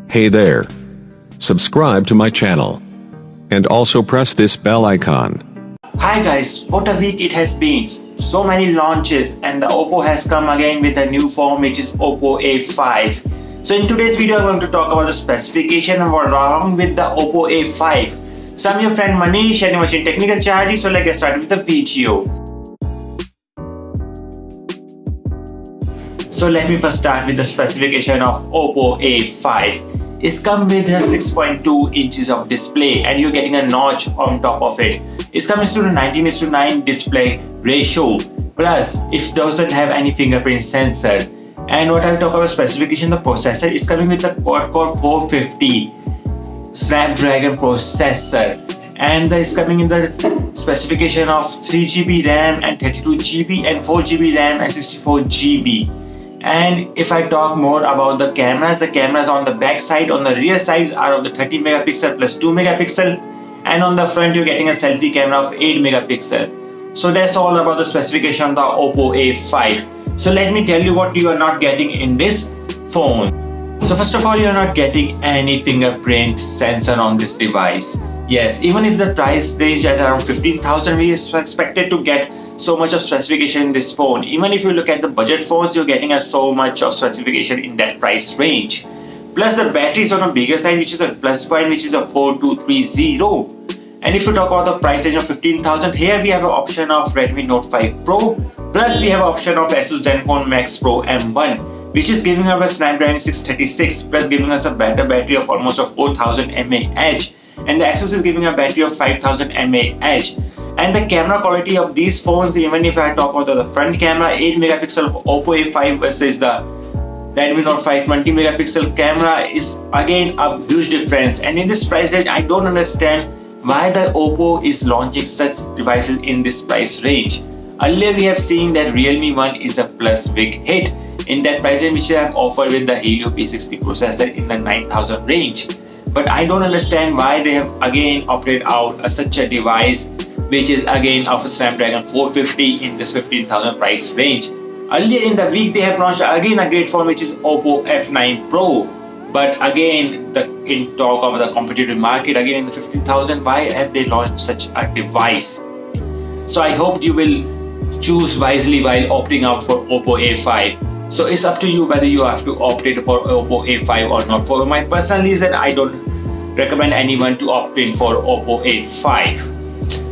Hey there. Subscribe to my channel. And also press this bell icon. Hi guys, what a week it has been. So many launches and the Oppo has come again with a new phone which is Oppo A5. So in today's video I'm going to talk about the specification and what's wrong with the Oppo A5. So I'm your friend Manish and machine technical Chaharji, so let's get started with the video. So let me first start with the specification of Oppo A5. It's come with a 6.2 inches of display and you're getting a notch on top of it. It's coming to the 19:9 display ratio. Plus, it doesn't have any fingerprint sensor. And what I'll talk about specification, the processor is coming with the quad-core 450 snapdragon processor. And it's coming in the specification of 3 GB RAM and 32 GB and 4 GB RAM and 64 GB. And if I talk more about the cameras on the back side, on the rear sides are of the 30 megapixel plus 2 megapixel, and on the front you're getting a selfie camera of 8 megapixel. So that's all about the specification of the Oppo A5. So let me tell you what you are not getting in this phone. So first of all, you are not getting any fingerprint sensor on this device. Yes, even if the price range at around 15,000, we expected to get so much of specification in this phone. Even if you look at the budget phones, you're getting so much of specification in that price range. Plus the battery is on a bigger side, which is a plus point, which is a 4230. And if you talk about the price range of 15,000, here we have an option of Redmi Note 5 Pro. Plus we have an option of Asus Zenfone Max Pro M1, which is giving us a Snapdragon 636, plus giving us a better battery of almost 4,000 mAh. And the Asus is giving a battery of 5,000 mAh. And the camera quality of these phones, even if I talk about the front camera, 8 megapixel of Oppo A5 versus the Redmi Note 5 20 megapixel camera, is again a huge difference. And in this price range, I don't understand why the Oppo is launching such devices in this price range. Earlier we have seen that Realme One is a plus big hit in that price range, which they have offered with the Helio P60 processor in the 9,000 range. But I don't understand why they have again opted out such a device which is again of a Snapdragon 450 in this 15,000 price range. Earlier in the week they have launched again a great phone which is Oppo F9 Pro. But again, in talk of the competitive market, again in the 15,000, why have they launched such a device? So I hope you will choose wisely while opting out for Oppo A5. So it's up to you whether you have to opt in for Oppo A5 or not. For my personal reason, I don't recommend anyone to opt in for Oppo A5.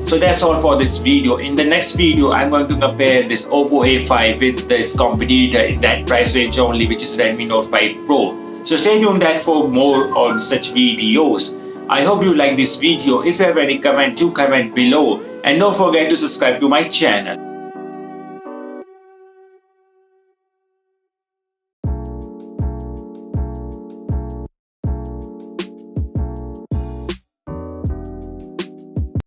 So that's all for this video. In the next video, I'm going to compare this Oppo A5 with this competitor in that price range only, which is Redmi Note 5 Pro. So stay tuned for more on such videos. I hope you like this video. If you have any comment, do comment below. And don't forget to subscribe to my channel.